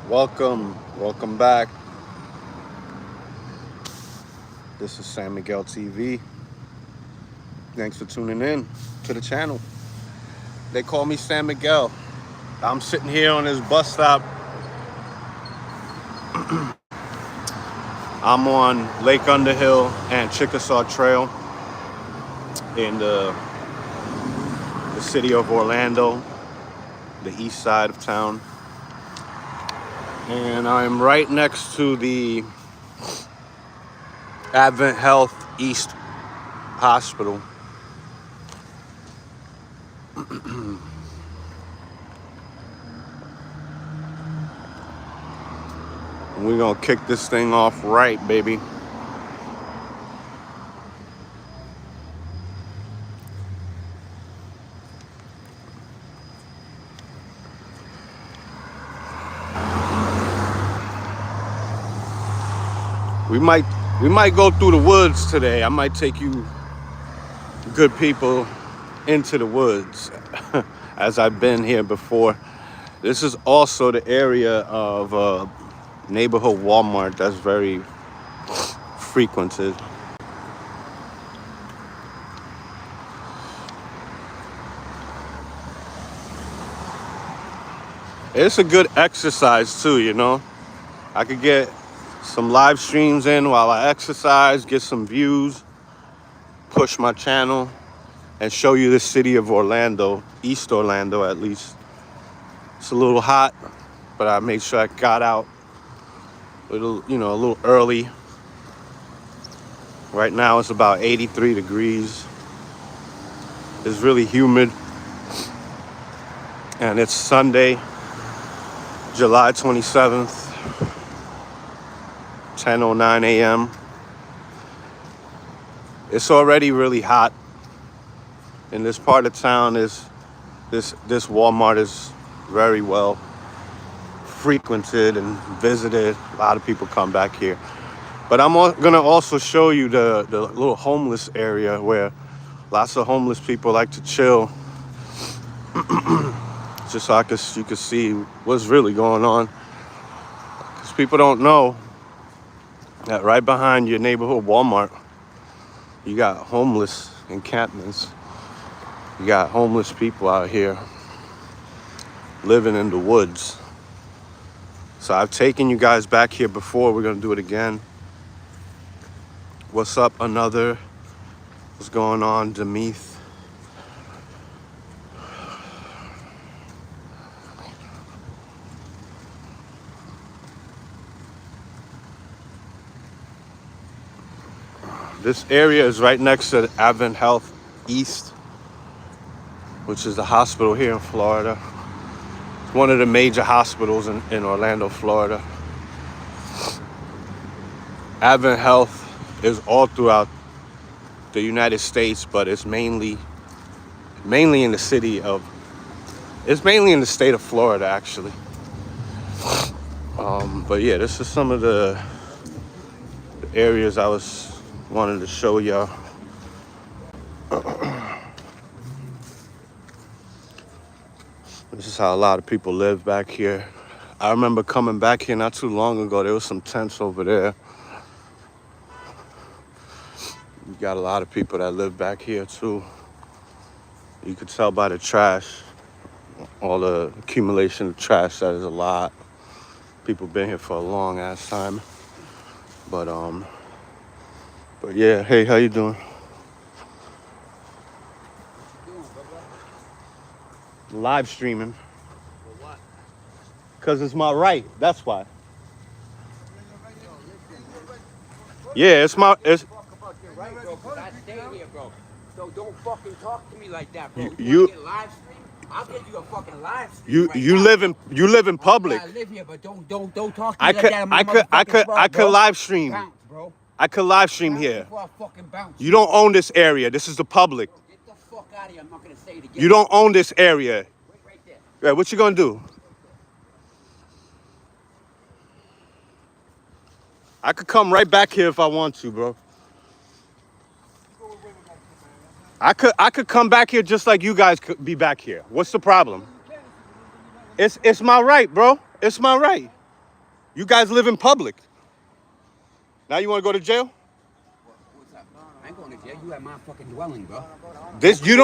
Welcome back. This is San Miguel TV. Thanks for tuning in to the channel. They call me San Miguel. I'm sitting here on this bus stop. I'm on Lake Underhill and Chickasaw Trail in the city of Orlando, the east side of town. And I'm right next to the Advent Health East Hospital. We're gonna kick this thing off right, baby. We might go through the woods today. I might take you good people into the woods as I've been here before. This is also the area of neighborhood Walmart that's very frequented. It's a good exercise too, you know. I could get some live streams in while I exercise, get some views, push my channel, and show you the city of Orlando, East Orlando at least. It's a little hot, but I made sure I got out a little early. Right now it's about 83 degrees. It's really humid. And it's Sunday, July 27th, 10:09 a.m. It's already really hot. In this part of town, this Walmart is very well frequented and visited. A lot of people come back here. But I'm gonna also show you the little homeless area where lots of homeless people like to chill, just so you can see what's really going on. Because people don't know that right behind your neighborhood Walmart, you got homeless encampments. You got homeless people out here living in the woods. So I've taken you guys back here before. We're gonna do it again. What's up, another? What's going on, Demeath? This area is right next to Advent Health East, which is the hospital here in Florida. It's one of the major hospitals in Orlando, Florida. Advent Health is all throughout the United States, but it's mainly in the state of Florida, actually. But yeah, this is some of the areas I wanted to show y'all. This is how a lot of people live back here. I remember coming back here not too long ago. There was some tents over there. You got a lot of people that live back here too. You could tell by the trash, all the accumulation of trash. That is a lot. People been here for a long ass time. But yeah, hey, how you doing? Live streaming. For what? Cause it's my right. That's why. Yeah, it's Fuck about your right, bro, 'cause I stay here, bro. So don't fucking talk to me like that, bro. You wanna get live stream? I'll get you a fucking live stream right now. you live in public. I live here, but don't talk to me like that. I'm I could live stream. Bounce, bro. I could live stream here. Before I fucking bounce. You don't own this area. This is the public. Bro, get the fuck out of here. I'm not gonna say it again. You don't own this area. Wait right there. Yeah, what you gonna do? I could come right back here if I want to, bro. I could come back here just like you guys could be back here. What's the problem? It's my right, bro. It's my right. You guys live in public. Now you want to go to jail? What's up? I ain't going to jail. You at my fucking dwelling, bro. You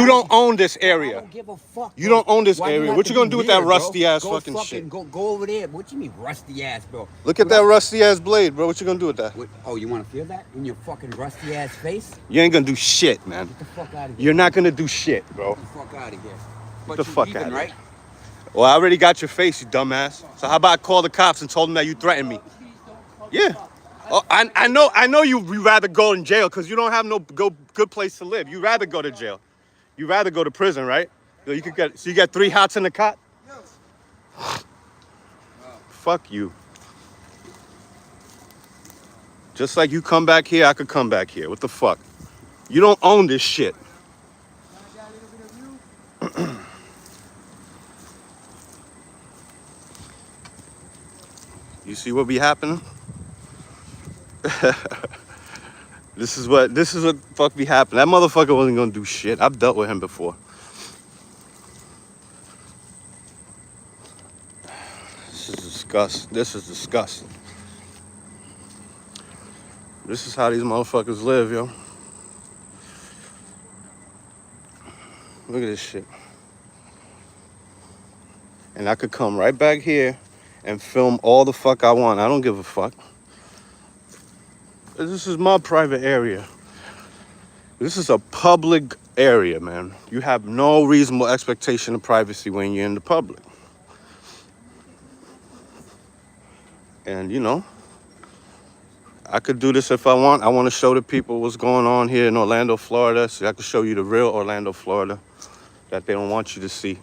don't own this area. I don't give a fuck. You don't own this Why you area. have What to you gonna be do with that weird, rusty bro? ass Go fucking shit? Go over there. What you mean rusty ass, bro? Look at that rusty ass blade, bro. What you gonna do with that? Oh, you want to feel that in your fucking rusty ass face? You ain't gonna do shit, man. Get the fuck out of here. You're not gonna do shit, bro. Get the fuck out of here. But Get the fuck leaving, out of right? here. Well, I already got your face, you dumbass. So how about I call the cops and told them that you threatened me? Yeah. Oh, I know you rather go in jail because you don't have no good place to live. You rather go to jail. You rather go to prison, right? So you get 3 hots in the cot? Fuck you. Just like you come back here, I could come back here. What the fuck? You don't own this shit. You see what be happening? This is what fuck be happening. That motherfucker wasn't gonna do shit. I've dealt with him before. This is disgusting. This is disgusting. This is how these motherfuckers live, yo. Look at this shit. And I could come right back here and film all the fuck I want. I don't give a fuck. This is my private area. This is a public area, man. You have no reasonable expectation of privacy when you're in the public. And, you know, I could do this if I want. I want to show the people what's going on here in Orlando, Florida. So I could show you the real Orlando, Florida that they don't want you to see.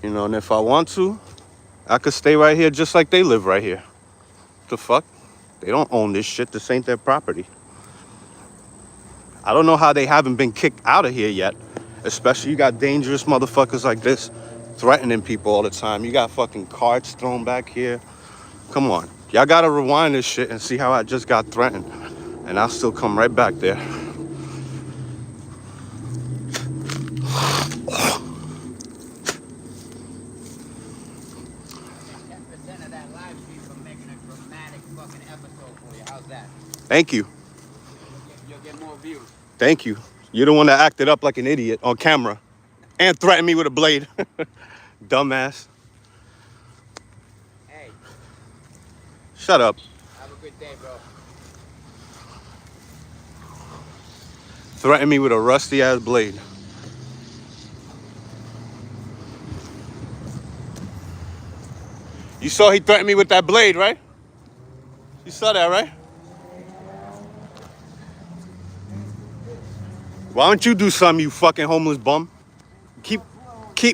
You know, and if I want to, I could stay right here just like they live right here. The fuck? They don't own this shit. This ain't their property. I don't know how they haven't been kicked out of here yet. Especially you got dangerous motherfuckers like this threatening people all the time. You got fucking carts thrown back here. Come on. Y'all gotta rewind this shit and see how I just got threatened. And I'll still come right back there. Thank you. You'll get more views. Thank you. You're the one that acted up like an idiot on camera and threatened me with a blade. Dumbass. Hey. Shut up. Have a good day, bro. Threatened me with a rusty ass blade. You saw he threatened me with that blade, right? You saw that, right? Why don't you do something, you fucking homeless bum? Keep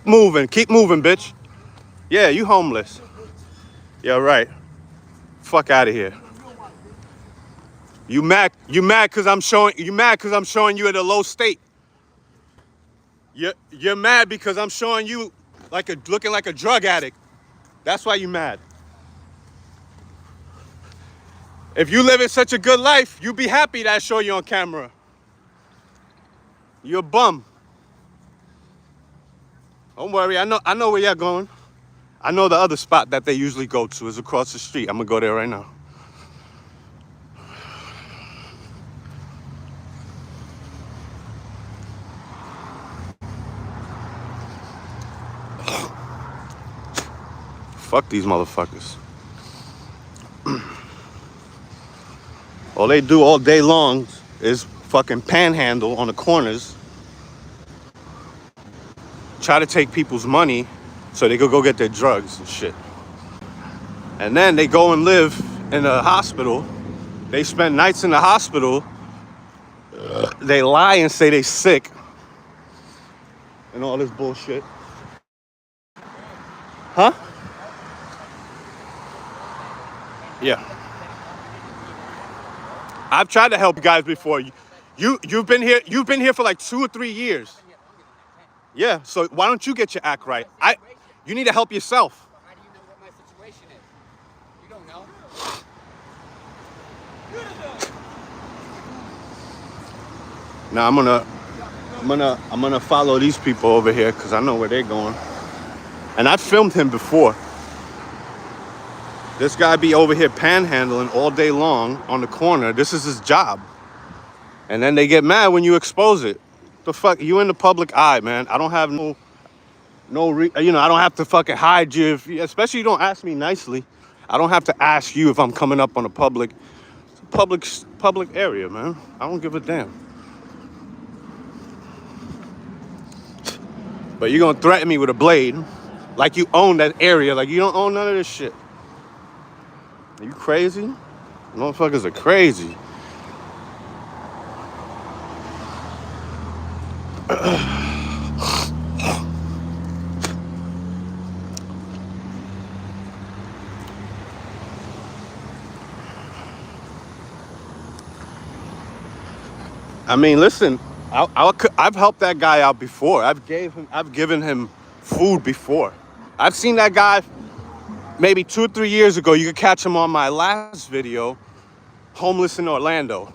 moving, bitch. Yeah, you homeless. Yeah, right. Fuck out of here. You mad cause I'm showing you at a low state. You're mad because I'm showing you looking like a drug addict. That's why you mad. If you live in such a good life, you'd be happy that I show you on camera. You're a bum. Don't worry, I know where you're going. I know the other spot that they usually go to is across the street. I'm gonna go there right now. Fuck these motherfuckers. All they do all day long is fucking panhandle on the corners. Try to take people's money so they could go get their drugs and shit. And then they go and live in a hospital. They spend nights in the hospital. They lie and say they sick. And all this bullshit. Huh? Yeah. I've tried to help you guys before. You've been here for like 2 or 3 years. Yeah, so why don't you get your act right? You need to help yourself. How do you know what my situation is? You don't know. Now I'm gonna follow these people over here because I know where they're going. And I filmed him before. This guy be over here panhandling all day long on the corner. This is his job. And then they get mad when you expose it. The fuck, you in the public eye, man. I don't have I don't have to fucking hide you. Especially you don't ask me nicely. I don't have to ask you if I'm coming up on a public area, man. I don't give a damn. But you're gonna threaten me with a blade like you own that area, like you don't own none of this shit. Are you crazy? Motherfuckers are crazy. I mean, listen, I've helped that guy out before. I've given him food before. I've seen that guy maybe 2 or 3 years ago. You could catch him on my last video, homeless in Orlando.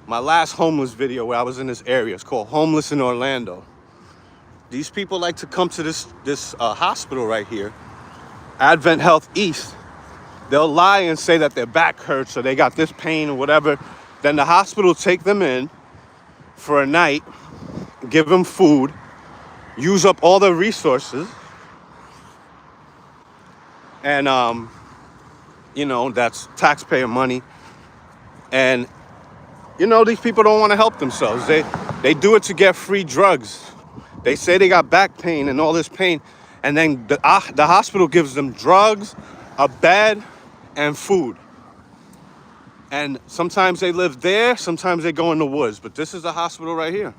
My last homeless video where I was in this area. It's called Homeless in Orlando. These people like to come to this hospital right here, Advent Health East. They'll lie and say that their back hurts or they got this pain or whatever. Then the hospital take them in for a night, give them food, use up all their resources. And, that's taxpayer money. And, these people don't want to help themselves. They do it to get free drugs. They say they got back pain and all this pain. And then the hospital gives them drugs, a bed, and food. And sometimes they live there, sometimes they go in the woods. But this is a hospital right here.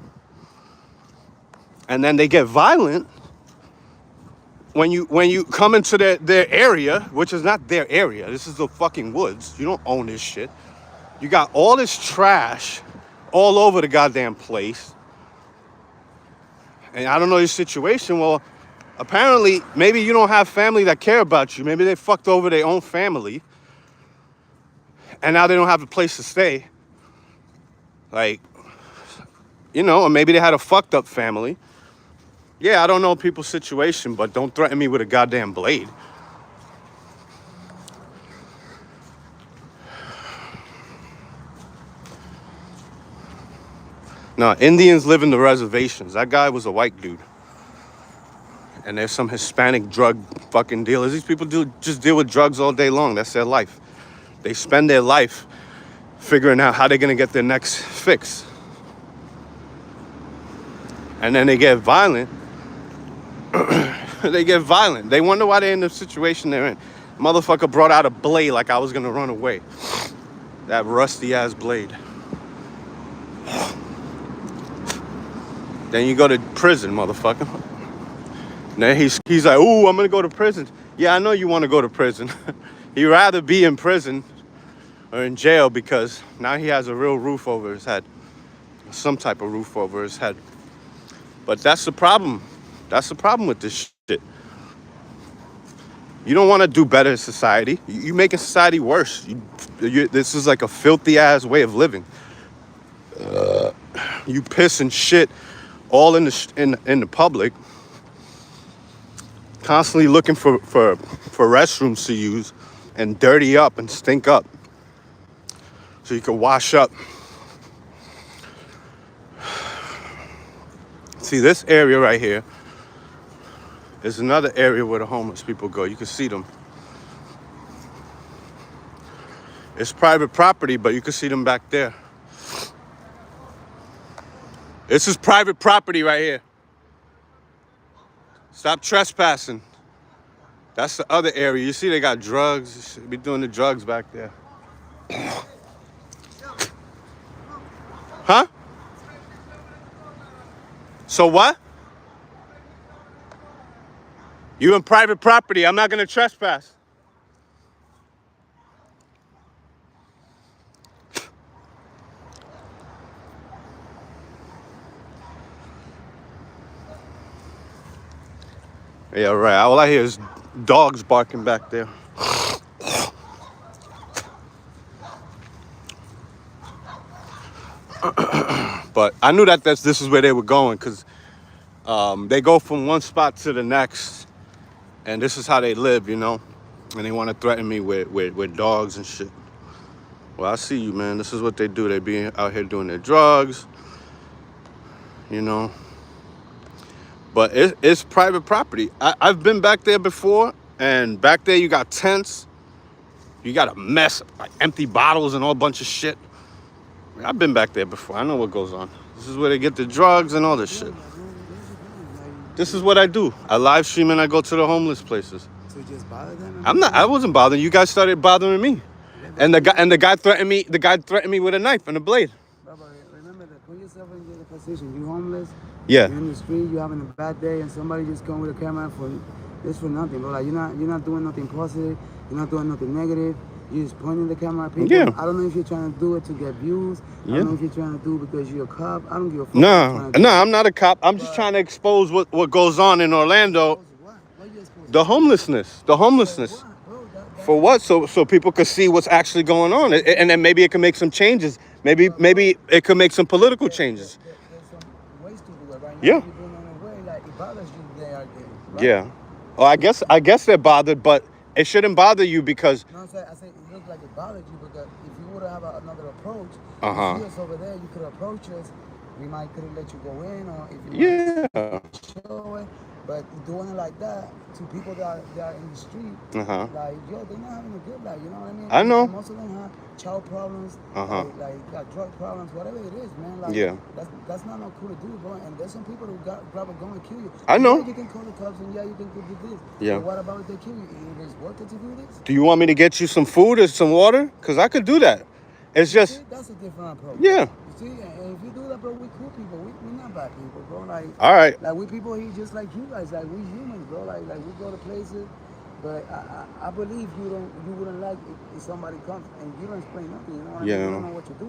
And then they get violent when you come into their area, which is not their area. This is the fucking woods. You don't own this shit. You got all this trash all over the goddamn place. And I don't know your situation. Well, apparently, maybe you don't have family that care about you. Maybe they fucked over their own family. And now they don't have a place to stay. Like, or maybe they had a fucked up family. Yeah, I don't know people's situation, but don't threaten me with a goddamn blade. No, Indians live in the reservations. That guy was a white dude. And there's some Hispanic drug fucking dealers. These people just deal with drugs all day long. That's their life. They spend their life figuring out how they're going to get their next fix. And then they get violent. They get violent. They wonder why they're in the situation they're in. Motherfucker brought out a blade like I was going to run away. That rusty ass blade. Then you go to prison, motherfucker. Now he's like, ooh, I'm going to go to prison. Yeah, I know you want to go to prison. He'd rather be in prison or in jail because now he has a real roof over his head. Some type of roof over his head. But that's the problem. That's the problem with this shit. You don't want to do better in society. You're making society worse. This is like a filthy ass way of living. You piss and shit all in the public. Constantly looking for restrooms to use and dirty up and stink up so you can wash up. See, this area right here is another area where the homeless people go. You can see them. It's private property, but you can see them back there. This is private property right here. Stop trespassing. That's the other area. You see they got drugs. You should be doing the drugs back there. Huh? So what? You in private property. I'm not going to trespass. Yeah, right. All I hear is dogs barking back there. But I knew that this is where they were going because they go from one spot to the next And this is how they live, you know. And they want to threaten me with dogs and shit. Well, I see you, man. This is what they do. They be out here doing their drugs, you know. But it's private property. I've been back there before, and back there you got tents. You got a mess, like empty bottles and all bunch of shit. I've been back there before. I know what goes on. This is where they get the drugs and all this shit. This is what I do. I live stream and I go to the homeless places. So just bother them? I wasn't bothering you. Guys started bothering me. And the guy threatened me. The guy threatened me with a knife and a blade. Baba, remember that. Put yourself in the position. You homeless. Yeah. You're in the street. You're having a bad day, and somebody just come with a camera for nothing, bro. Like you're not doing nothing positive. You're not doing nothing negative. You're just pointing the camera at people. Yeah. I don't know if you're trying to do it to get views. Yeah. I don't know if you're trying to do it because you're a cop. I don't give a fuck. No, I'm not a cop. I'm just trying to expose what goes on in Orlando. What you exposed? The homelessness. For what? So people could see what's actually going on, and then maybe it can make some changes. Maybe it could make some political changes. There's some ways to do it right now. Yeah. You're doing it in a way like it bothers you. They are there. Right? Yeah. Well, I guess they're bothered, but it shouldn't bother you because. No, I say it looks like it bothered you because if you would have another approach, Uh-huh. if you was over there, you could approach us. We might could have let you go in, or if you Yeah. show it. But doing it like that to people that are in the street, Uh-huh. like yo, they're not having a good life. You know what I mean? I know. And most of them have child problems, Uh-huh. like drug problems, whatever it is, man. Like, Yeah. That's not no cool to do, bro. And there's some people who grab a gun and kill you. I know. Yeah, you can call the cops, and yeah, you can do this. Yeah. But what about if they kill you? It is worth it to do this. Do you want me to get you some food or some water? Because I could do that. It's just. See, that's a different approach. Yeah. You see, and if you do that, bro, we cool people. We're not bad people, bro. Like, All right. Like we people here just like you guys. Like we humans, bro. Like we go to places, but I believe you wouldn't like if somebody comes and you don't explain nothing. You know what I mean? You don't know what to do.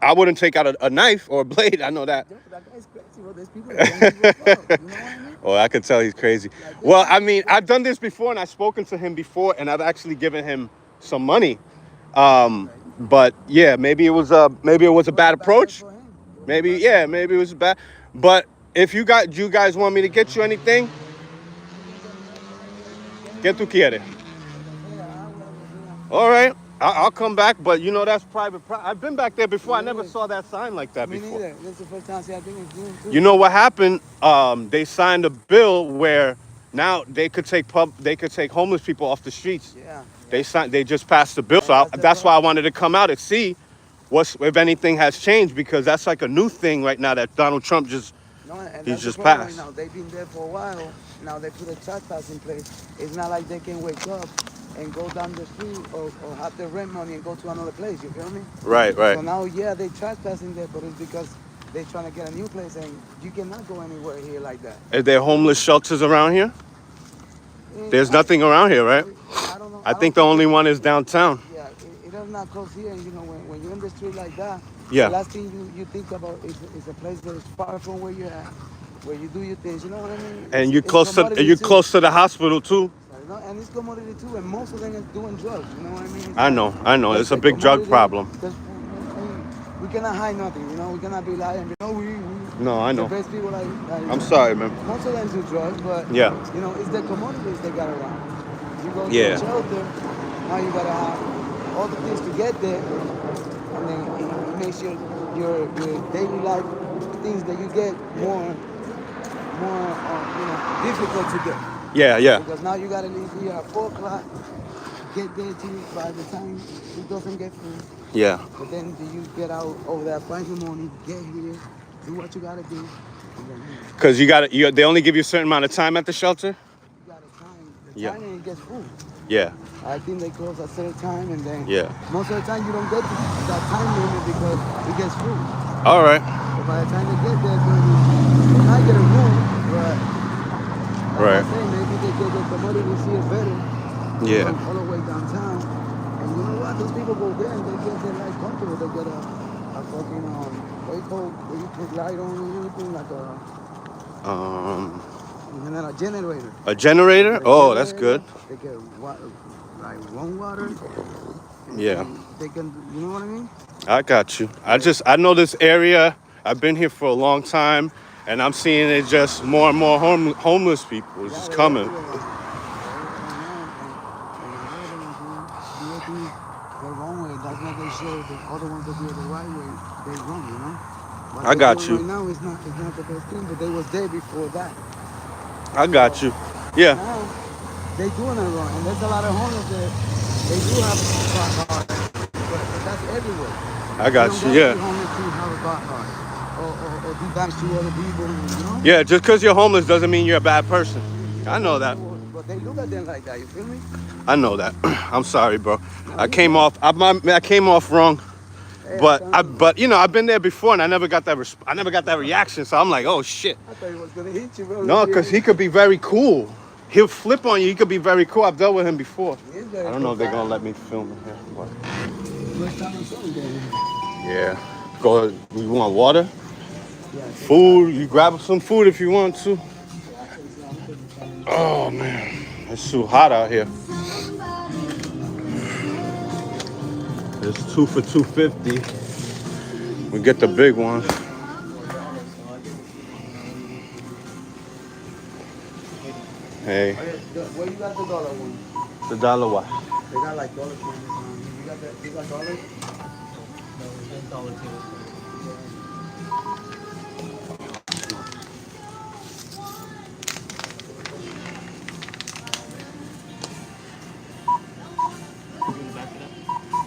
I wouldn't take out a knife or a blade. I know that. Yo, that guy's crazy, bro. There's people that don't give a fuck. You know what I mean? Oh, I could tell he's crazy. Well, I mean, I've done this before and I've spoken to him before and I've actually given him some money. But yeah, maybe it was a bad approach. Maybe it was bad. But if you guys want me to get you anything, ¿qué tú quieres? All right, I'll come back, but you know that's private. I've been back there before. I never saw that sign like that Me before. neither. This is the first time I think it's doing too. You know what happened? They signed a bill where now they could take homeless people off the streets. Yeah. They just passed the bill, so that's why I wanted to come out and see if anything has changed, because that's like a new thing right now that Donald Trump he's just passed. Right now. They've been there for a while. Now they put a trespass in place. It's not like they can wake up and go down the street or have their rent money and go to another place. You feel me? Right. So now, yeah, they trespassing there, but it's because they're trying to get a new place, and you cannot go anywhere here like that. Are there homeless shelters around here? There's nothing around here, right? I don't know. I think the only one is downtown. Yeah, it does not close here. And you know, when you're in the street like that, Yeah. the last thing you think about is a place that is far from where you're at, where you do your things. You know what I mean? And you're close to the hospital too. You know, and it's commodity too, and most of them are doing drugs. You know what I mean? I know. It's a big drug problem. We cannot hide nothing. You know, we cannot be lying. You know, No, I know. The best people like I'm sorry, man. most of them do drugs, but Yeah. you know, it's the commodities they got around. You go to Yeah. a shelter, now you gotta have all the things to get there, and then it makes your daily life things that you get more difficult to get. Yeah. Because now you gotta leave here at 4 o'clock, get there by the time it doesn't get food. Yeah. But then you get out over there 5 in the morning, get here, do what you gotta do. Because they only give you a certain amount of time at the shelter? You got a time. The time and it gets full. Yeah. I think they close at a certain time, and then most of the time you don't get to that time limit because it gets full. All right. So by the time they get there, they might get a room, but like I say, maybe they get the commodities here better. Yeah. All the way downtown. And you know what? Those people go there and they get their life comfortable. They get a fucking what you put light on and everything, like a generator. A generator? Oh, that's good. They get water, like warm water. Yeah. They can, you know what I mean? I got you. I know this area. I've been here for a long time. And I'm seeing it just more and more homeless people. It's Yeah, just they coming. everywhere. And the wrong way. That's why they show the other ones that do it the right way. They wrong, you know. What I they're got doing you. right now is not the best thing, but they was there before that. I So got you. Yeah, now they doing it wrong, and there's a lot of homeless that they do have a bad heart, but that's everywhere. I You got don't you. gotta be Yeah. homeless to have a bad heart, or be bad to other people, you know. Yeah, just because you're homeless doesn't mean you're a bad person. I know that. But they look at them like that. You feel me? I know that. I'm sorry, bro. No, I you came good. off. I came off wrong, Hey, but but you know, I've been there before, and I never got that. I never got that reaction. So I'm like, oh shit. I thought he was gonna hit you, bro. No, because he could be very cool. He'll flip on you. He could be very cool. I've dealt with him before. He is I very don't know cool if they're guy. gonna let me film in here. But First time I saw him there. yeah. Go. You want water? Yeah, Food. You grab some food if you want to. Oh man, it's too hot out here. It's 2 for $2.50. We get the big one. Hey, where you got the dollar one? the dollar what? They got like dollar coins. You got that? You got dollars?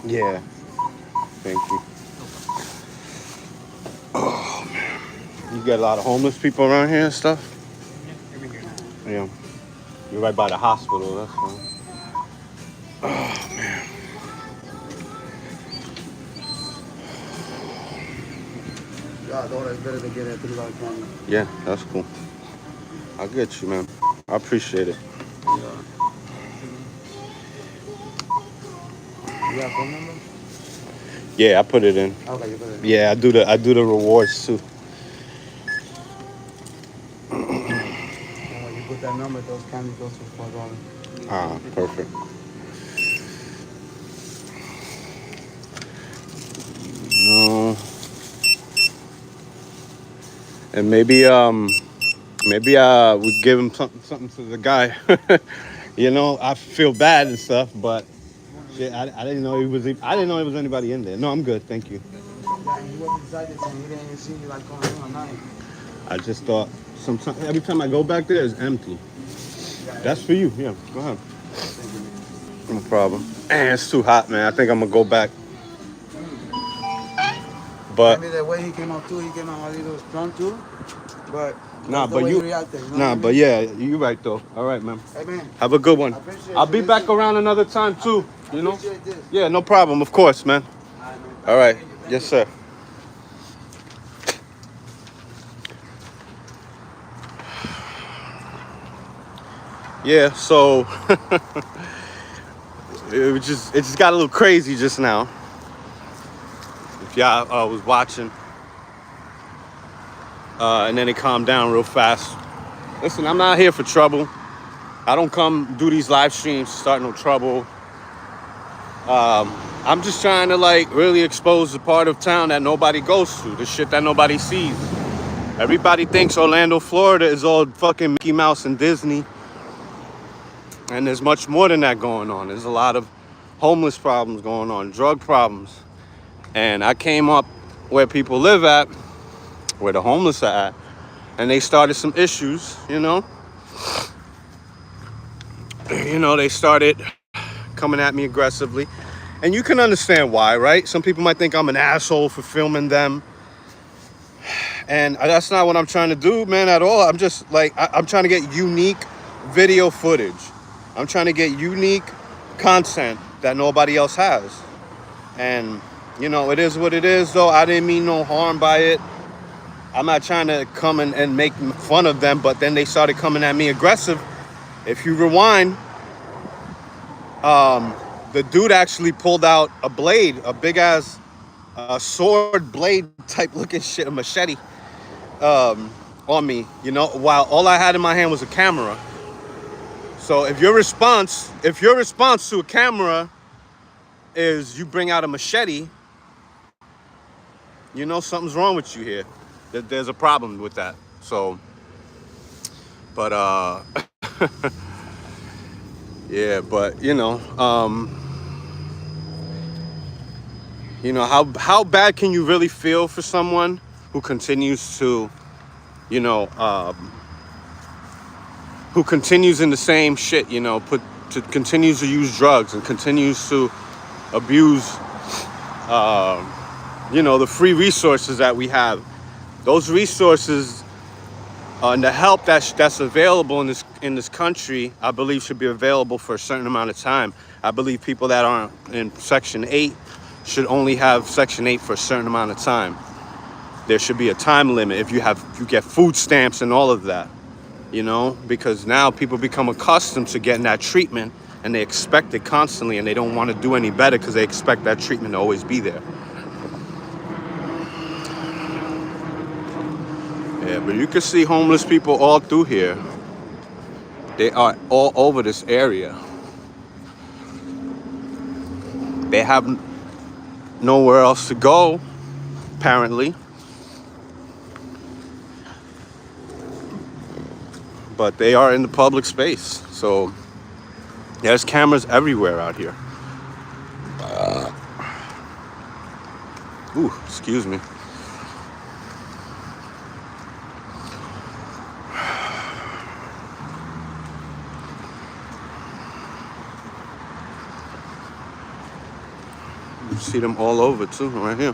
Yeah. Thank you. You get a lot of homeless people around here and stuff? Yeah. You're right by the hospital, that's fine. Yeah, dollar is better to get at $3 coin. Yeah, that's cool. I'll get you, man. I appreciate it. You got phone number? Yeah, I put it in. Okay, you put it. Yeah, I do the rewards too. And when you put that number, those candies go for $4. Ah, perfect. No. And maybe we give him something to the guy. You know, I feel bad and stuff, but shit, I didn't know I didn't know there was anybody in there. No, I'm good, thank you. Yeah, and he was excited and he didn't even see you like coming in at night. I just thought every time I go back there, it's empty. That's for you. Yeah, go ahead. No problem. Man, it's too hot, man. I think I'm gonna go back. But Maybe the way he came out too, he came out a little strong too. But nah, that's the but way you he reacted, you know nah, what I but mean? yeah, you right though. All right, man. Hey man, Have a good one. I appreciate I'll you. be back Listen, around another time too. You know? appreciate this. Yeah, no problem. Of course, man. All right, man. All right. Thank you. Yes, sir. Yeah, so it just got a little crazy just now. If y'all was watching, and then it calmed down real fast. Listen, I'm not here for trouble. I don't come do these live streams to start no trouble. I'm just trying to like really expose the part of town that nobody goes to, the shit that nobody sees. Everybody thinks Orlando, Florida is all fucking Mickey Mouse and Disney. And there's much more than that going on. There's a lot of homeless problems going on, drug problems. And I came up where people live at, where the homeless are at, and they started some issues, you know? They started coming at me aggressively. And you can understand why, right? Some people might think I'm an asshole for filming them. And that's not what I'm trying to do, man, at all. I'm just like, I'm trying to get unique video footage. I'm trying to get unique content that nobody else has. And, it is what it is, though. I didn't mean no harm by it. I'm not trying to come and make fun of them, but then they started coming at me aggressive. If you rewind, the dude actually pulled out a blade, a big-ass sword blade type looking shit, a machete, on me, while all I had in my hand was a camera. So if your response to a camera is you bring out a machete, something's wrong with you here. There's a problem with that. So, but yeah, but how bad can you really feel for someone who continues to, you know, who continues in the same shit, continues to use drugs and continues to abuse, the free resources that we have. Those resources and the help that's available in this country, I believe, should be available for a certain amount of time. I believe people that aren't in Section 8 should only have Section 8 for a certain amount of time. There should be a time limit if you get food stamps and all of that, because now people become accustomed to getting that treatment and they expect it constantly and they don't want to do any better because they expect that treatment to always be there. Yeah, but you can see homeless people all through here. They are all over this area. They have nowhere else to go, apparently. But they are in the public space. So there's cameras everywhere out here. Excuse me. You see them all over too, right here.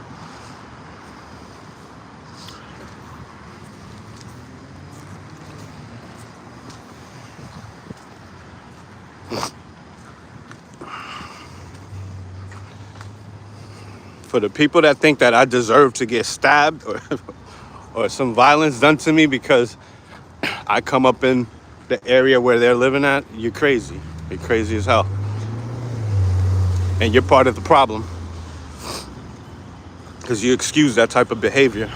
For the people that think that I deserve to get stabbed or some violence done to me because I come up in the area where they're living at, you're crazy. You're crazy as hell. And you're part of the problem. Because you excuse that type of behavior.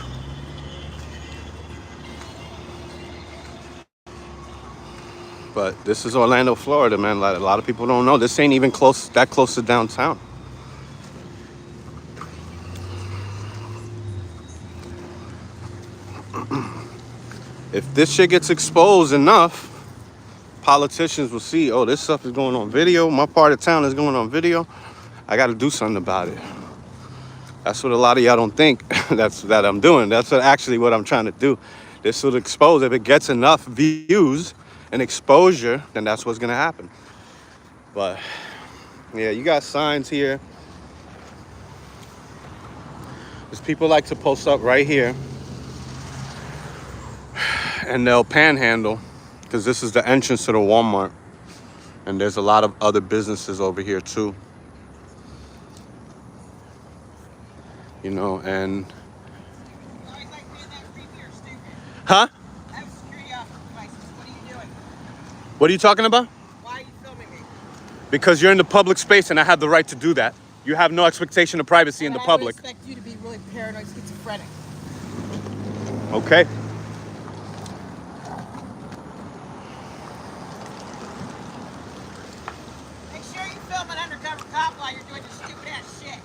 But this is Orlando, Florida, man. A lot of people don't know. This ain't even that close to downtown. If this shit gets exposed enough, politicians will see, oh, this stuff is going on video. My part of town is going on video. I got to do something about it. That's what a lot of y'all don't think that I'm doing. That's actually what I'm trying to do. This will expose. If it gets enough views and exposure, then that's what's going to happen. But, yeah, you got signs here. There's people like to post up right here. And they'll panhandle because this is the entrance to the Walmart. And there's a lot of other businesses over here too. And... Huh? I have security officer devices. What are you doing? What are you talking about? Why are you filming me? Because you're in the public space and I have the right to do that. You have no expectation of privacy in the public. I would expect you to be really paranoid schizophrenic. Okay. Make sure you film an undercover cop while you're doing this stupid ass shit.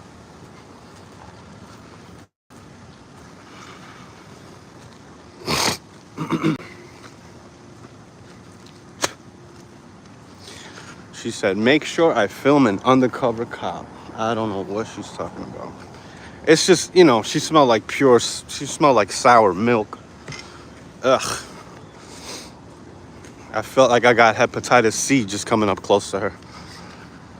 She said, make sure I film an undercover cop. I don't know what she's talking about. It's just, she smelled like she smelled like sour milk. Ugh. I felt like I got hepatitis C just coming up close to her.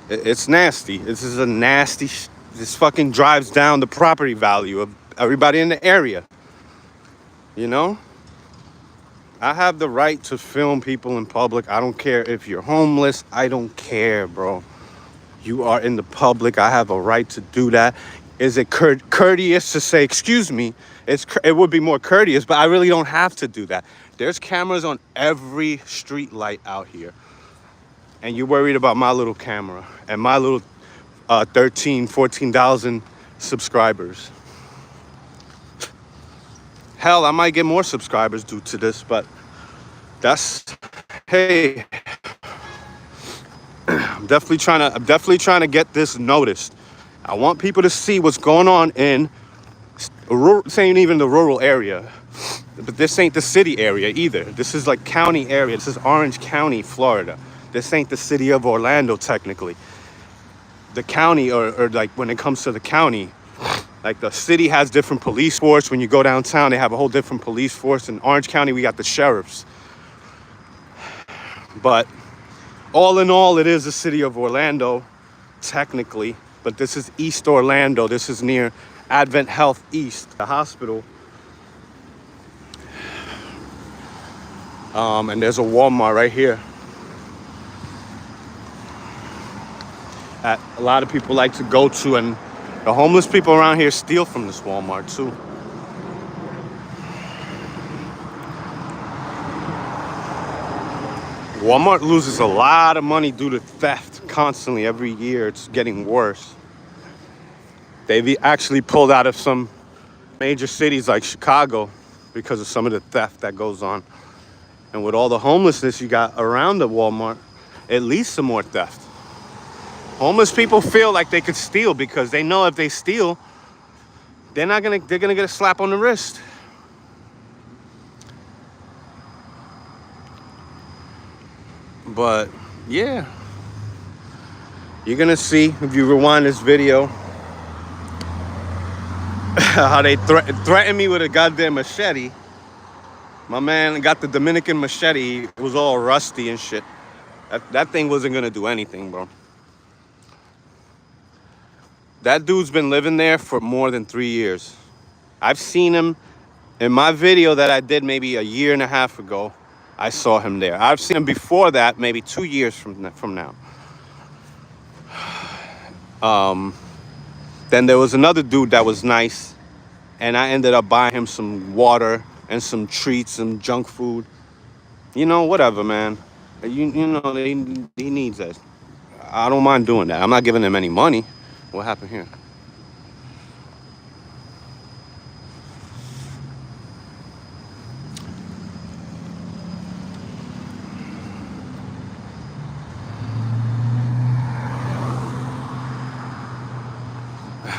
It's nasty. This is a nasty, this fucking drives down the property value of everybody in the area. I have the right to film people in public. I don't care if you're homeless. I don't care, bro. You are in the public. I have a right to do that. Is it courteous to say, excuse me? It would be more courteous, but I really don't have to do that. There's cameras on every street light out here. And you're worried about my little camera and my little 14,000 subscribers. Hell, I might get more subscribers due to this, but hey, I'm definitely trying to get this noticed. I want people to see what's going on in saying even the rural area. But this ain't the city area either. This is like county area. This is Orange County, Florida. This ain't the city of Orlando, technically. The county, or like when it comes to the county, like the city has different police force. When you go downtown, they have a whole different police force. In Orange County, we got the sheriffs. But all in all, it is the city of Orlando, technically. But this is East Orlando. This is near Advent Health East, the hospital. And there's a Walmart right here that a lot of people like to go to, and the homeless people around here steal from this Walmart too. Walmart loses a lot of money due to theft constantly every year. It's getting worse. They've actually pulled out of some major cities like Chicago because of some of the theft that goes on. And with all the homelessness you got around the Walmart, it leads to more theft. Homeless people feel like they could steal because they know if they steal, they're gonna get a slap on the wrist. But yeah, you're gonna see if you rewind this video how they threatened me with a goddamn machete. My man got the Dominican machete. It was all rusty and shit. That thing wasn't gonna do anything, bro. That dude's been living there for more than 3 years. I've seen him in my video that I did maybe a year and a half ago. I saw him there. I've seen him before that, maybe 2 years from now. Then there was another dude that was nice, and I ended up buying him some water and some treats and junk food. You know, whatever, man. You know, he needs that. I don't mind doing that. I'm not giving him any money. What happened here?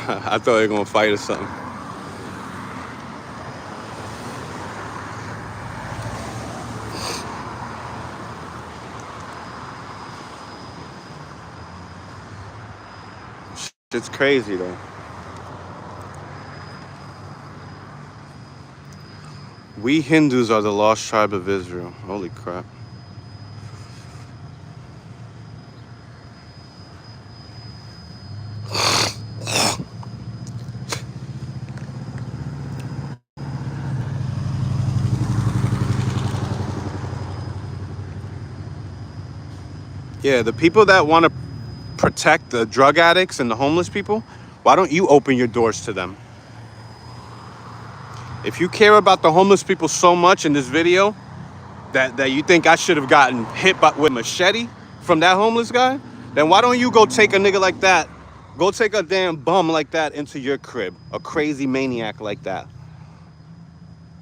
I thought they were gonna fight or something. It's crazy though. We Hindus are the lost tribe of Israel. Holy crap. Yeah, the people that want to protect the drug addicts and the homeless people, why don't you open your doors to them? If you care about the homeless people so much in this video that you think I should have gotten hit with a machete from that homeless guy, then why don't you go take a nigga like that, go take a damn bum like that into your crib, a crazy maniac like that.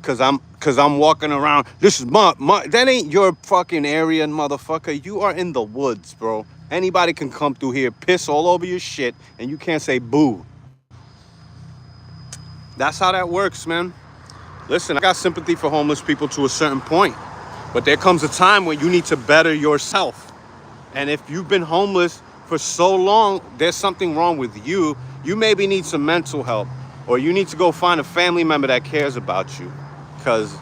Cause I'm walking around, this is my that ain't your fucking area, motherfucker. You are in the woods, bro. Anybody can come through here, piss all over your shit, and you can't say boo. That's how that works, man. Listen, I got sympathy for homeless people to a certain point, but there comes a time when you need to better yourself. And if you've been homeless for so long, there's something wrong with you. You maybe need some mental help, or you need to go find a family member that cares about you, because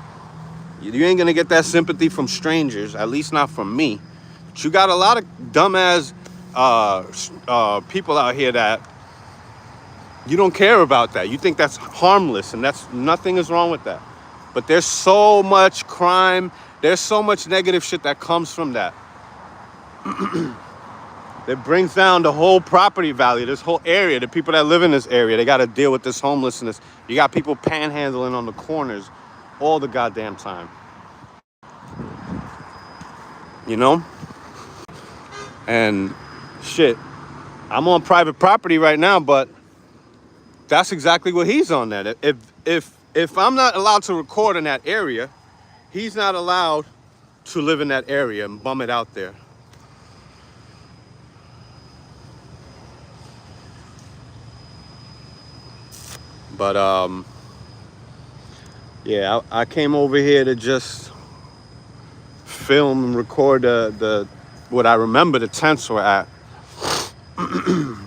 you ain't gonna get that sympathy from strangers, at least not from me. But you got a lot of dumbass people out here that you don't care about that. You think that's harmless, and that's nothing is wrong with that. But there's so much crime, there's so much negative shit that comes from that. It brings down the whole property value, this whole area. The people that live in this area, they got to deal with this homelessness. You got people panhandling on the corners all the goddamn time. You know? And shit, I'm on private property right now, but that's exactly what he's on that. If I'm not allowed to record in that area, he's not allowed to live in that area and bum it out there. But Yeah, I came over here to just film and record the what I remember the tents were at.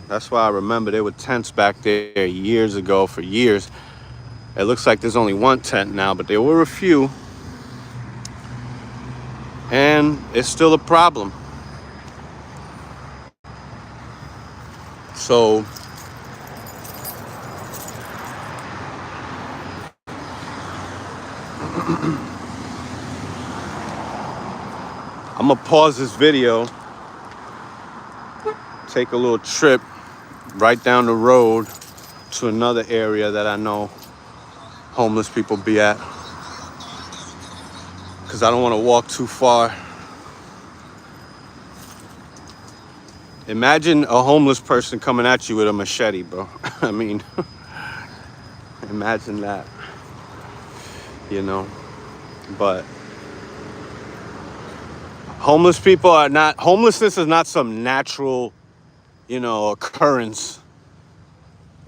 That's why I remember there were tents back there years ago for years. It looks like there's only one tent now, but there were a few. And it's still a problem. So I'm gonna pause this video, take a little trip right down the road to another area that I know homeless people be at, because I don't want to walk too far. Imagine a homeless person coming at you with a machete, bro. I mean, imagine that, you know. But homelessness is not some natural, occurrence.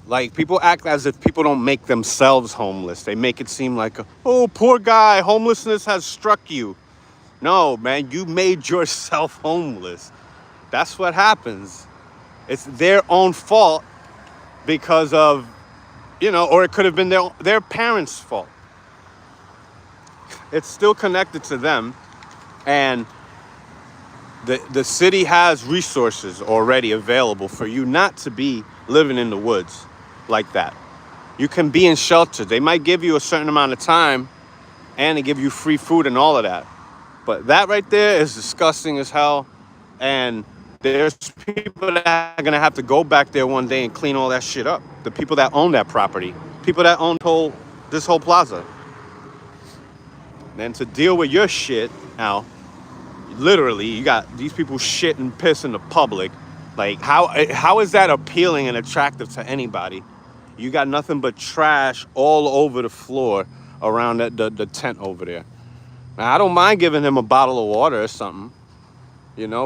Like, people act as if people don't make themselves homeless. They make it seem like, oh, poor guy, homelessness has struck you. No, man, you made yourself homeless. That's what happens. It's their own fault because of, or it could have been their parents' fault. It's still connected to them. And the city has resources already available for you not to be living in the woods like that. You can be in shelter. They might give you a certain amount of time and they give you free food and all of that. But that right there is disgusting as hell. And there's people that are going to have to go back there one day and clean all that shit up. The people that own that property, people that own this whole plaza. And to deal with your shit now, literally, you got these people shit and piss in the public. Like, how is that appealing and attractive to anybody? You got nothing but trash all over the floor around the tent over there. Now, I don't mind giving him a bottle of water or something,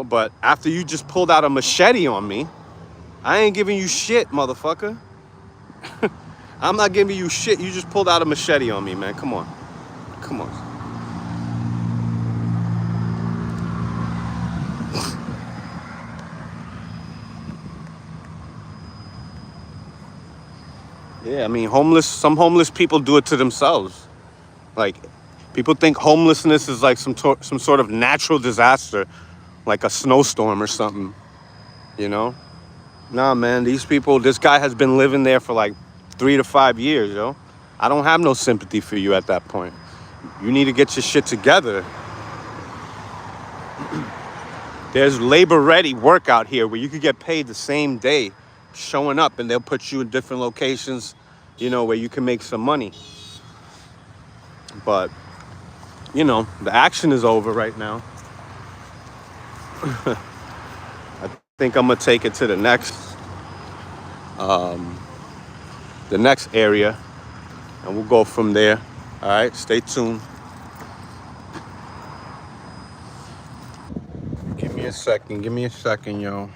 but after you just pulled out a machete on me, I ain't giving you shit, motherfucker. I'm not giving you shit. You just pulled out a machete on me, man. Come on. Come on. Yeah, I mean, some homeless people do it to themselves. Like, people think homelessness is like some sort of natural disaster, like a snowstorm or something, Nah, man, this guy has been living there for like 3 to 5 years, yo. I don't have no sympathy for you at that point. You need to get your shit together. There's labor-ready work out here where you could get paid the same day showing up, and they'll put you in different locations, where you can make some money. But, the action is over right now. I think I'm gonna take it to the next area, and we'll go from there. All right, stay tuned. Give me a second, yo.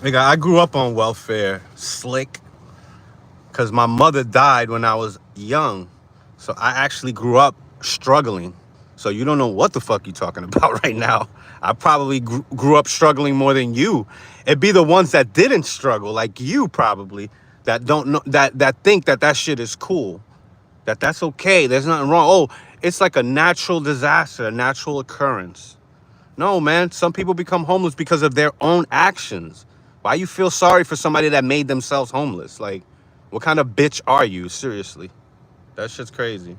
Nigga, I grew up on welfare, slick, because my mother died when I was young. So I actually grew up struggling. So you don't know what the fuck you talking about right now. I probably grew up struggling more than you. It'd be the ones that didn't struggle, like you probably, that don't know, that think that shit is cool, that's okay. There's nothing wrong. Oh, it's like a natural disaster, a natural occurrence. No, man, some people become homeless because of their own actions. Why you feel sorry for somebody that made themselves homeless? Like, what kind of bitch are you? Seriously. That shit's crazy.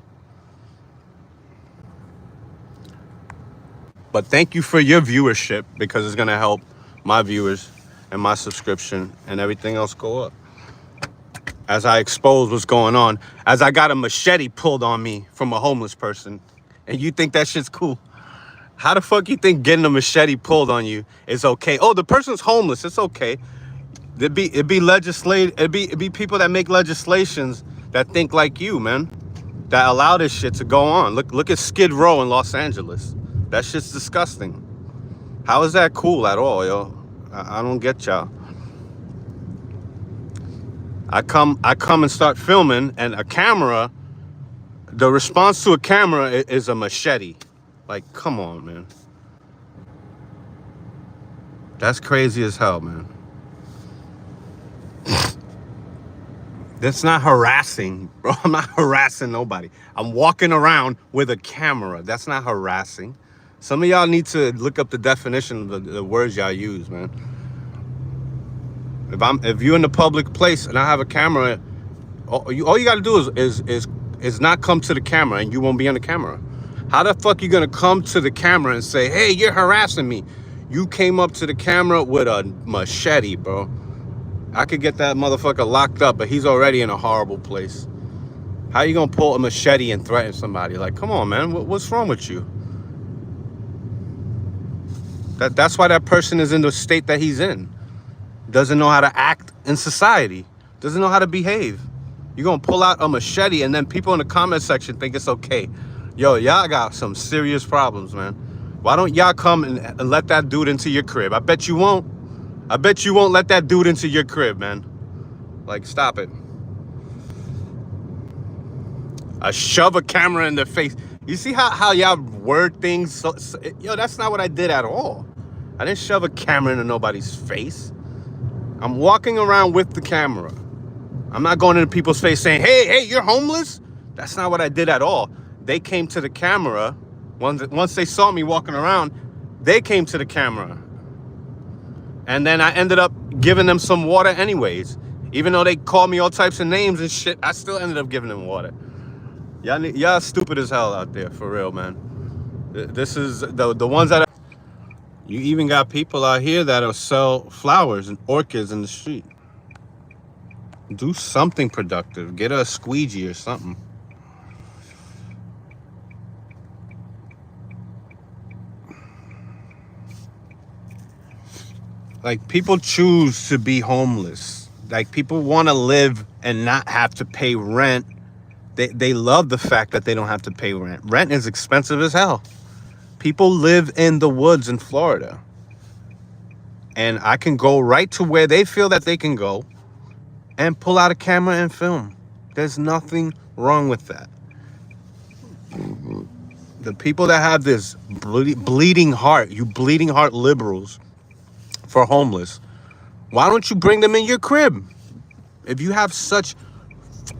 But thank you for your viewership, because it's going to help my viewers and my subscription and everything else go up. As I expose what's going on, as I got a machete pulled on me from a homeless person, and you think that shit's cool. How the fuck you think getting a machete pulled on you is okay? Oh, the person's homeless. It's okay. It'd be people that make legislations that think like you, man, that allow this shit to go on. Look at Skid Row in Los Angeles. That shit's disgusting. How is that cool at all, yo? I don't get y'all. I come and start filming, and a camera, the response to a camera is a machete. Like, come on, man. That's crazy as hell, man. That's not harassing, bro. I'm not harassing nobody. I'm walking around with a camera. That's not harassing. Some of y'all need to look up the definition of the words y'all use, man. If you're in the public place and I have a camera, all you got to do is not come to the camera, and you won't be on the camera. How the fuck you gonna come to the camera and say, "Hey, you're harassing me"? You came up to the camera with a machete, bro. I could get that motherfucker locked up, but he's already in a horrible place. How you gonna pull a machete and threaten somebody? Like, come on, man. What's wrong with you? That's why that person is in the state that he's in. Doesn't know how to act in society. Doesn't know how to behave. You're gonna pull out a machete, and then people in the comment section think it's okay. Yo, y'all got some serious problems, man. Why don't y'all come and let that dude into your crib? I bet you won't. I bet you won't let that dude into your crib, man. Like, stop it. I shove a camera in their face. You see how y'all word things? Yo, that's not what I did at all. I didn't shove a camera into nobody's face. I'm walking around with the camera. I'm not going into people's face saying, hey, you're homeless. That's not what I did at all. They came to the camera. Once they saw me walking around, they came to the camera. And then I ended up giving them some water anyways. Even though they called me all types of names and shit, I still ended up giving them water. Y'all stupid as hell out there, for real, man. This is the ones that... You even got people out here that'll sell flowers and orchids in the street. Do something productive. Get a squeegee or something. Like, people choose to be homeless. Like, people want to live and not have to pay rent. They love the fact that they don't have to pay rent. Rent is expensive as hell. People live in the woods in Florida. And I can go right to where they feel that they can go and pull out a camera and film. There's nothing wrong with that. The people that have this bleeding heart, you bleeding heart liberals for homeless, why don't you bring them in your crib? If you have such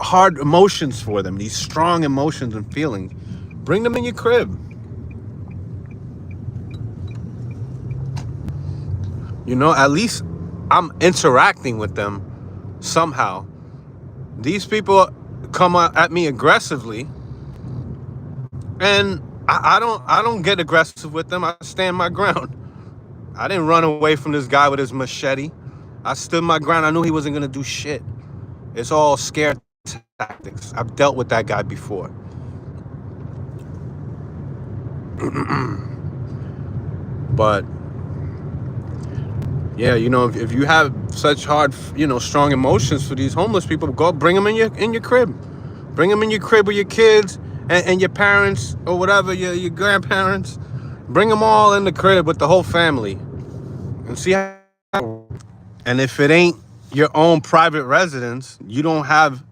hard emotions for them, these strong emotions and feelings, bring them in your crib. You know, at least I'm interacting with them somehow. These people come at me aggressively, and I don't get aggressive with them. I stand my ground. I didn't run away from this guy with his machete. I stood my ground. I knew he wasn't gonna do shit. It's all scare tactics. I've dealt with that guy before. But yeah, you know, if you have such hard, strong emotions for these homeless people, go bring them in your crib. Bring them in your crib with your kids and your parents or whatever, your grandparents. Bring them all in the crib with the whole family and see how. And if it ain't your own private residence, you don't have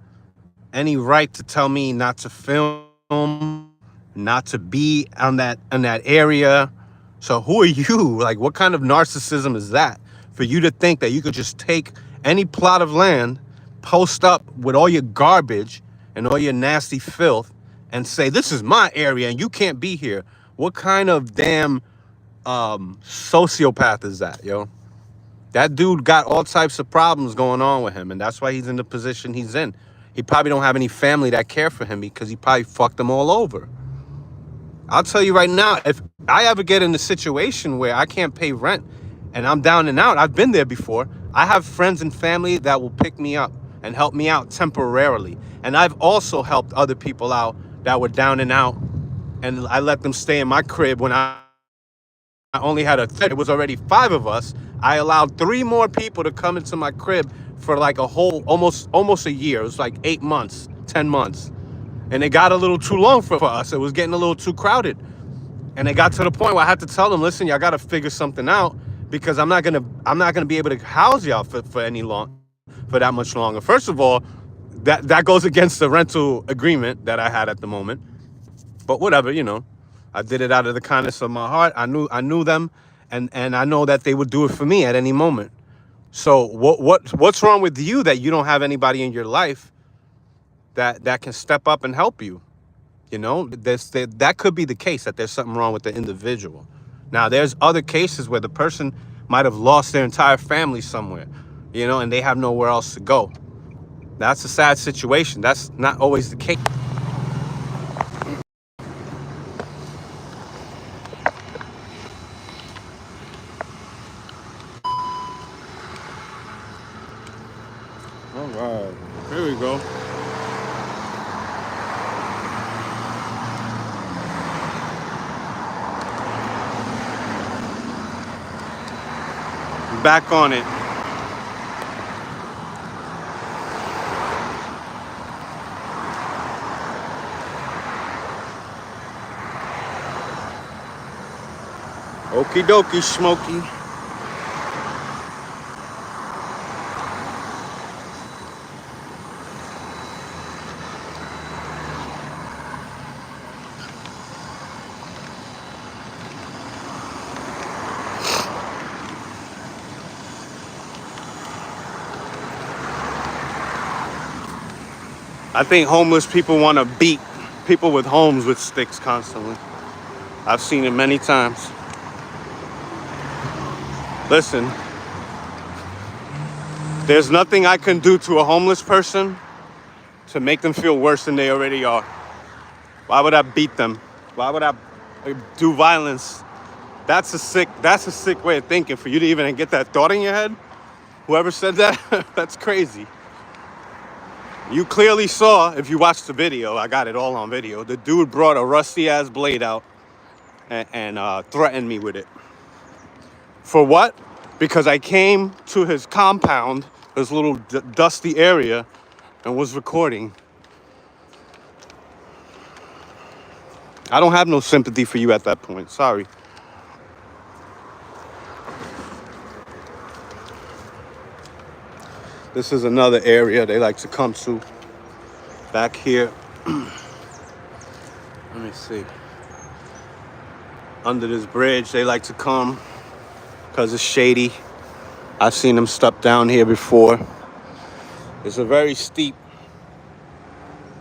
any right to tell me not to film, not to be in that area. So who are you? Like, what kind of narcissism is that? For you to think that you could just take any plot of land, post up with all your garbage and all your nasty filth, and say, this is my area and you can't be here. What kind of damn sociopath is that, yo? That dude got all types of problems going on with him, and that's why he's in the position he's in. He probably don't have any family that care for him because he probably fucked them all over. I'll tell you right now, if I ever get in a situation where I can't pay rent and I'm down and out, I've been there before. I have friends and family that will pick me up and help me out temporarily. And I've also helped other people out that were down and out, and I let them stay in my crib when I only had a third. It was already 5 of us. I allowed 3 more people to come into my crib for like a whole, almost a year. It was like 8 months, 10 months. And it got a little too long for us. It was getting a little too crowded. And it got to the point where I had to tell them, listen, y'all got to figure something out, because I'm not gonna be able to house y'all for for that much longer. First of all, that goes against the rental agreement that I had at the moment. But whatever, you know, I did it out of the kindness of my heart. I knew them, and I know that they would do it for me at any moment. So what's wrong with you that you don't have anybody in your life that can step up and help you? You know, that could be the case, that there's something wrong with the individual. Now, there's other cases where the person might have lost their entire family somewhere, you know, and they have nowhere else to go. That's a sad situation. That's not always the case. All right, here we go. Back on it. Okie dokie, Smokey. I think homeless people want to beat people with homes with sticks constantly. I've seen it many times. Listen, there's nothing I can do to a homeless person to make them feel worse than they already are. Why would I beat them? Why would I do violence? That's a sick way of thinking, for you to even get that thought in your head. Whoever said that, that's crazy. You clearly saw, if you watched the video, I got it all on video, the dude brought a rusty ass blade out and threatened me with it. For what? Because I came to his compound, this little dusty area, and was recording. I don't have no sympathy for you at that point. Sorry. This is another area they like to come to. Back here. Let me see. Under this bridge, they like to come because it's shady. I've seen them step down here before. It's a very steep,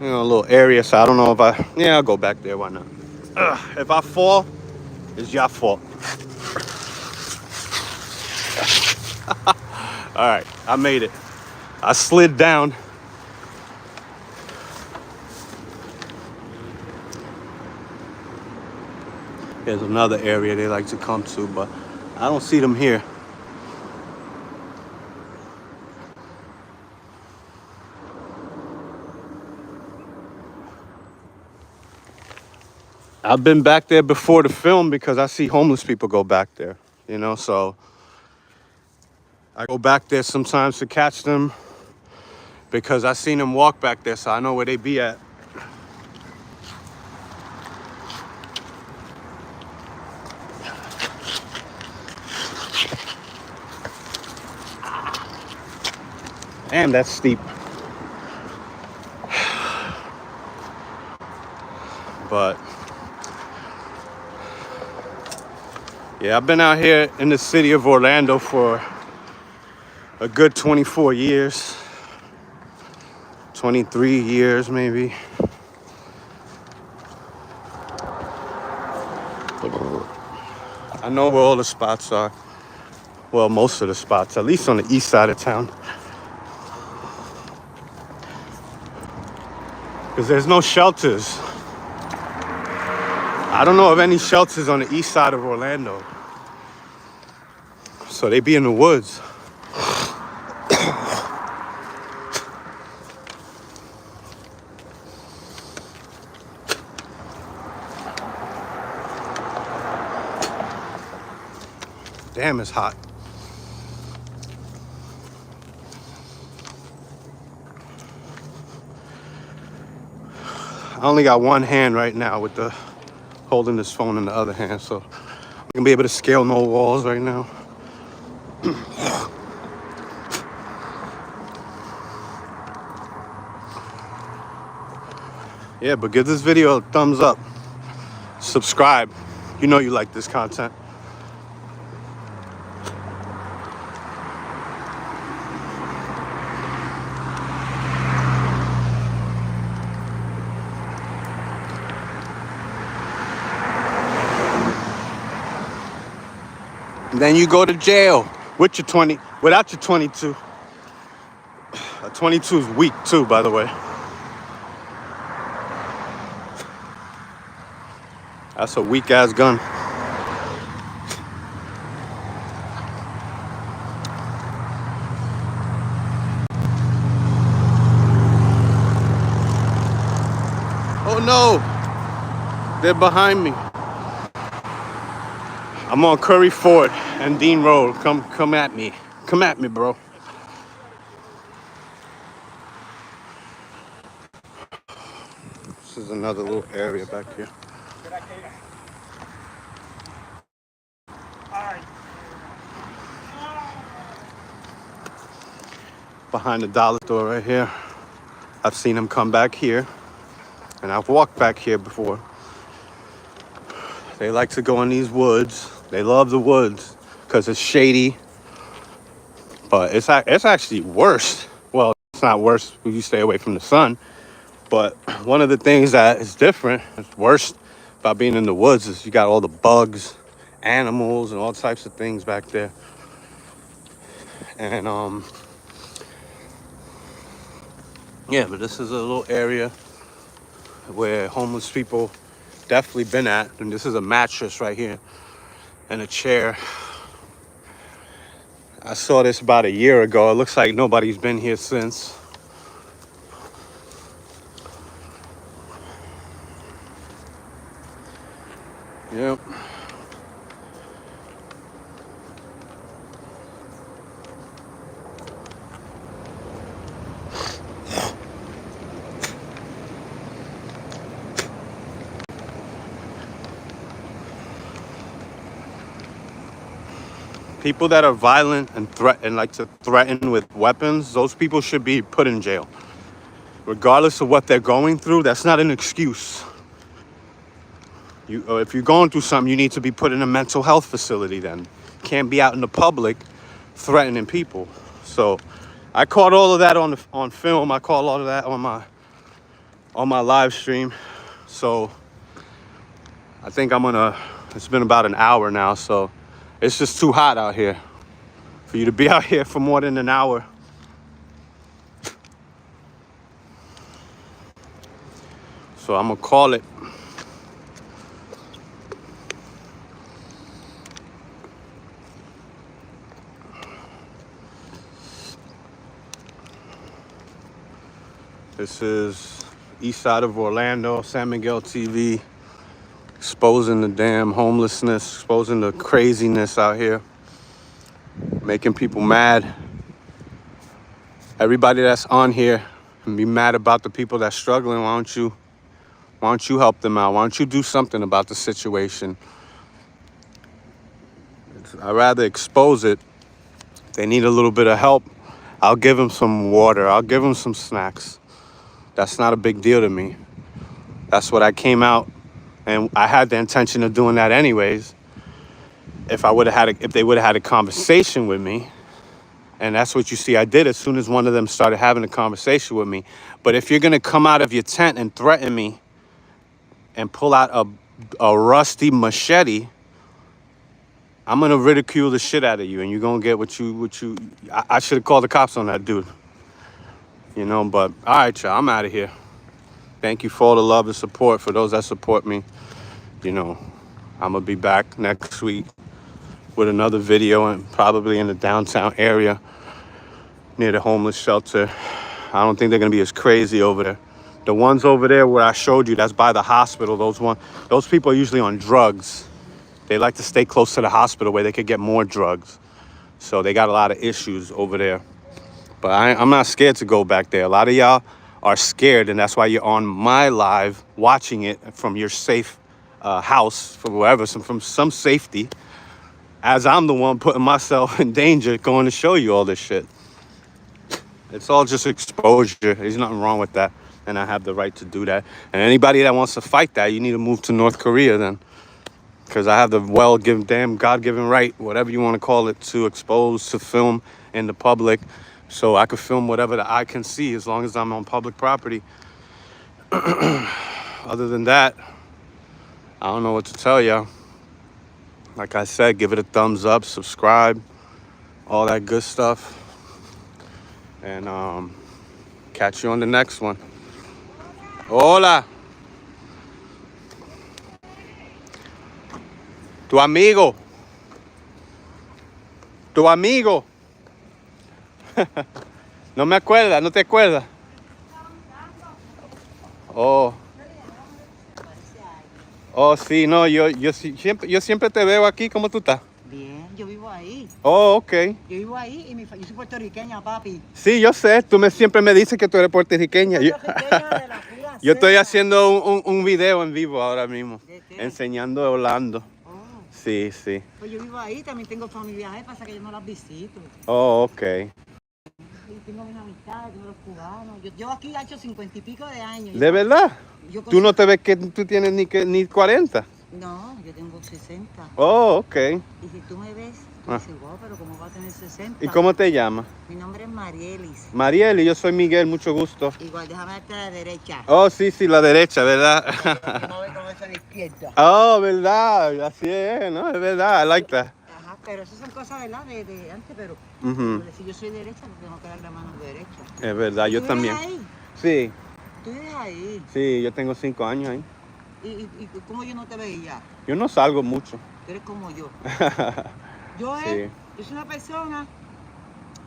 you know, little area, so I don't know if I'll go back there, why not? If I fall, it's your fault. All right, I made it. I slid down. There's another area they like to come to, but I don't see them here. I've been back there before the film because I see homeless people go back there, you know, so I go back there sometimes to catch them because I seen them walk back there, so I know where they be at. Damn, that's steep. But yeah, I've been out here in the city of Orlando for a good 24 years, 23 years maybe. I know where all the spots are. Well, most of the spots, at least on the east side of town. Because there's no shelters. I don't know of any shelters on the east side of Orlando. So they be in the woods. Damn, it's hot. I only got one hand right now with holding this phone in the other hand, so I'm gonna be able to scale no walls right now. Yeah, but give this video a thumbs up. Subscribe. You know you like this content. And then you go to jail with your 20, without your 22. A 22 is weak too, by the way. That's a weak ass gun. Oh no, they're behind me. I'm on Curry Ford and Dean Road. Come at me. Come at me, bro. This is another little area back here. Behind the dollar store right here. I've seen them come back here, and I've walked back here before. They like to go in these woods. They love the woods because it's shady. But it's actually worse. Well, it's not worse if you stay away from the sun. But one of the things that is different, it's worse about being in the woods is you got all the bugs, animals, and all types of things back there. And yeah, but this is a little area where homeless people definitely been at. And this is a mattress right here and a chair. I saw this about a year ago. It looks like nobody's been here since. Yep. People that are violent and like to threaten with weapons, those people should be put in jail. Regardless of what they're going through, that's not an excuse. If you're going through something, you need to be put in a mental health facility then. You can't be out in the public threatening people. So I caught all of that on film. I caught all of that on my live stream. So I think it's been about an hour now, so it's just too hot out here for you to be out here for more than an hour. So I'm gonna call it. This is east side of Orlando, San Miguel TV, exposing the damn homelessness, exposing the craziness out here, making people mad. Everybody that's on here and be mad about the people that's struggling, why don't you help them out? Why don't you do something about the situation? I'd rather expose it. If they need a little bit of help, I'll give them some water. I'll give them some snacks. That's not a big deal to me. That's what I came out, and I had the intention of doing that anyways. If they would have had a conversation with me, and that's what you see I did as soon as one of them started having a conversation with me. But if you're gonna come out of your tent and threaten me and pull out a rusty machete, I'm gonna ridicule the shit out of you, and you're gonna get what you. I should have called the cops on that dude. But all right, y'all, I'm out of here. Thank you for all the love and support. For those that support me, I'm gonna be back next week with another video, and probably in the downtown area near the homeless shelter. I don't think they're gonna be as crazy over there. The ones over there where I showed you, that's by the hospital. Those people are usually on drugs. They like to stay close to the hospital where they could get more drugs. So they got a lot of issues over there. But I'm not scared to go back there. A lot of y'all are scared, and that's why you're on my live watching it from your safe house, from wherever, from some safety, as I'm the one putting myself in danger going to show you all this shit. It's all just exposure. There's nothing wrong with that. and I have the right to do that. And anybody that wants to fight that, you need to move to North Korea then. Because I have the damn God-given right, whatever you want to call it, to expose, to film in the public. So I could film whatever the eye can see as long as I'm on public property. Other than that, I don't know what to tell y'all. Like I said, give it a thumbs up, subscribe, all that good stuff. And catch you on the next one. Hola. Tu amigo. Tu amigo. No me acuerdas, no te acuerdas. Oh. Oh, sí, no, yo siempre te veo aquí. ¿Cómo tú estás? Bien, yo vivo ahí. Oh, ok. Yo vivo ahí y yo soy puertorriqueña, papi. Sí, yo sé. Siempre me dices que tú eres puertorriqueña. Puertorriqueña de la pura Yo estoy cepa. haciendo un video en vivo ahora mismo. ¿De qué? Enseñando a Orlando. Oh, Sí, sí. pues yo vivo ahí, también tengo familia ahí, pasa que yo no las visito. Oh, ok. Y tengo mis amistades, tengo los cubanos. Yo aquí he hecho 50 y pico de años. ¿De verdad? Yo ¿Tú no te ves que tú tienes ni 40? No, yo tengo 60. Oh, ok. Y si tú me ves, tú Ah. dices, wow, pero ¿cómo va a tener 60? ¿Y cómo te llamas? Mi nombre es Marielis. Mariel, y yo soy Miguel, mucho gusto. Igual, déjame darte a la derecha. Oh, sí, la derecha, ¿verdad? Yo no voy con eso a la izquierda. Oh, verdad, así es, ¿no? Es verdad, I like that. Ajá, pero eso son cosas, ¿verdad? De antes, pero Ujú. si yo soy derecha, pues tengo que dar la mano derecha. Es verdad, yo ¿Tú también. vives ahí? Sí, Tú vives ahí. sí, yo tengo 5 años ahí. ¿Y cómo yo no te veía? Yo no salgo mucho. Tú eres como yo. Sí. Yo soy una persona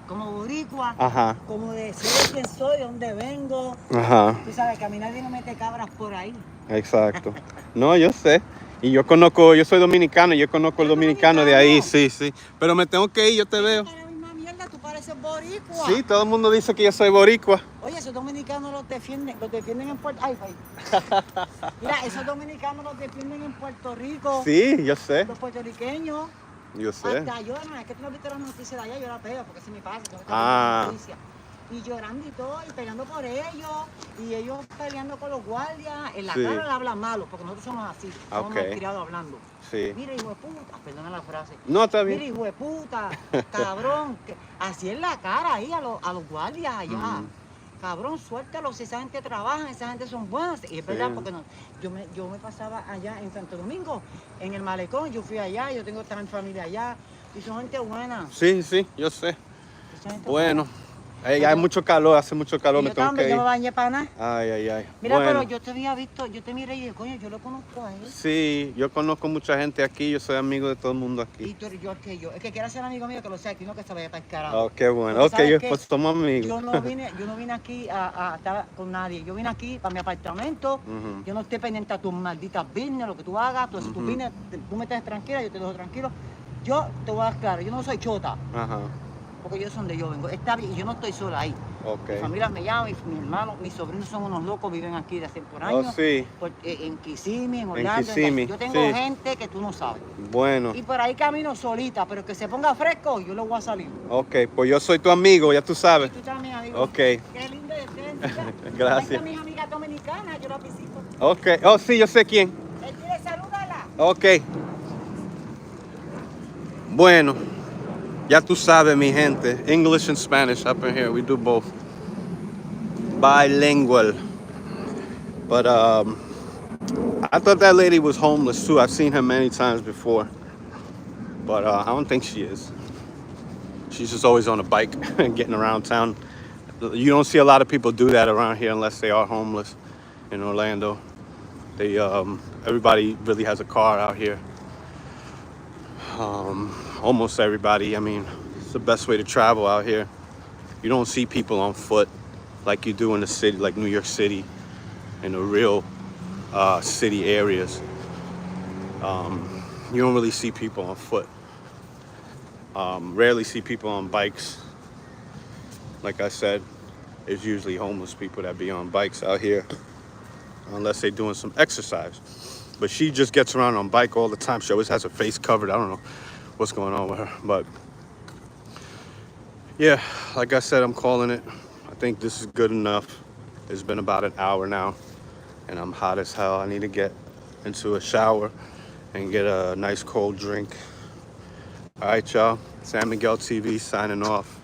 como boricua, Ajá, como de ser quién soy, de dónde vengo. ajá, Tú sabes que a mí nadie no mete cabras por ahí. exacto. No, yo sé. Y yo soy dominicano, yo conozco el ¿Eres dominicano de ahí, dominicano? sí. Pero me tengo que ir, yo te veo. Tú pareces una mierda, tú pareces boricua. Sí, todo el mundo dice que yo soy boricua. Oye, esos dominicanos los defienden en Puerto Rico. Mira, esos dominicanos los defienden en Puerto Rico. Sí, yo sé, Los puertorriqueños. yo sé. Hasta yo, no, es que tú no viste las noticias de allá, yo la pego, porque si me pasa, yo Ah. las noticias. Y llorando y todo, y peleando por ellos, y ellos peleando con los guardias. En la Sí. cara le hablan malo, porque nosotros somos así, somos Ok. criados hablando. Sí. Mira, hijo de puta, perdona la frase. No, está Mira, bien. hijo de puta, cabrón, así en la cara ahí a los guardias allá. Ujú. Cabrón, suéltalo, si esa gente trabaja, esa gente son buenas. Y es verdad, Sí. porque no, yo me pasaba allá en Santo Domingo, en el malecón, yo fui allá, yo tengo también familia allá, y son gente buena. Sí, yo sé. Son gente Bueno, buena. hay mucho calor, hace mucho calor, Y me yo tengo también, que yo ir. me bañé para nada. Ay. Mira, Bueno, pero yo te había visto, yo te miré y dije, coño, yo lo conozco a él. sí, yo conozco mucha gente aquí, yo soy amigo de todo el mundo Y aquí. tú eres yo que yo. El que quiera ser amigo mío, que lo sea, aquí no que se vaya para el carajo. Oh, qué bueno. Porque Ok, ¿sabes qué? pues somos amigos. Yo no vine aquí a estar con nadie. Yo vine aquí para mi apartamento. Ujú. Yo no estoy pendiente a tus malditas business, lo que tú hagas. Tú, si tú Ujú. vienes, tú me tienes tranquila, yo te dejo tranquilo. Yo te voy a dar claro, yo no soy chota, Ajá, porque yo soy donde yo vengo. Está bien, y yo no estoy sola ahí. ok. Mi familia me llama, mi hermano, mis sobrinos son unos locos, viven aquí de hace por Oh, años. sí, En Kissimmee, en Orlando. Kissimmee, Yo tengo sí. gente que tú no sabes. bueno. Y por ahí camino solita, pero que se ponga fresco, yo lo voy a salir. Ok, pues yo soy tu amigo, ya tú Y sabes. tú también, amigo. Ok, Qué lindo de ustedes. Gracias. Esta mis amigas dominicanas, yo las visito. ok. Oh, sí, yo sé quién. Él quiere salúdala. Ok. Bueno, ya tú sabes, mi gente. English and Spanish up in here. We do both. Bilingual. But I thought that lady was homeless too. I've seen her many times before. But I don't think she is. She's just always on a bike and getting around town. You don't see a lot of people do that around here unless they are homeless in Orlando. They everybody really has a car out here. Almost everybody. I mean, it's the best way to travel out here. You don't see people on foot like you do in the city, like New York City, in the real city areas. You don't really see people on foot. Rarely see people on bikes. Like I said, it's usually homeless people that be on bikes out here, unless they're doing some exercise. But she just gets around on bike all the time. She always has her face covered. I don't know what's going on with her. But yeah, like I said, I'm calling it. I think this is good enough. It's been about an hour now, and I'm hot as hell. I need to get into a shower and get a nice cold drink. All right, y'all. San Miguel TV signing off.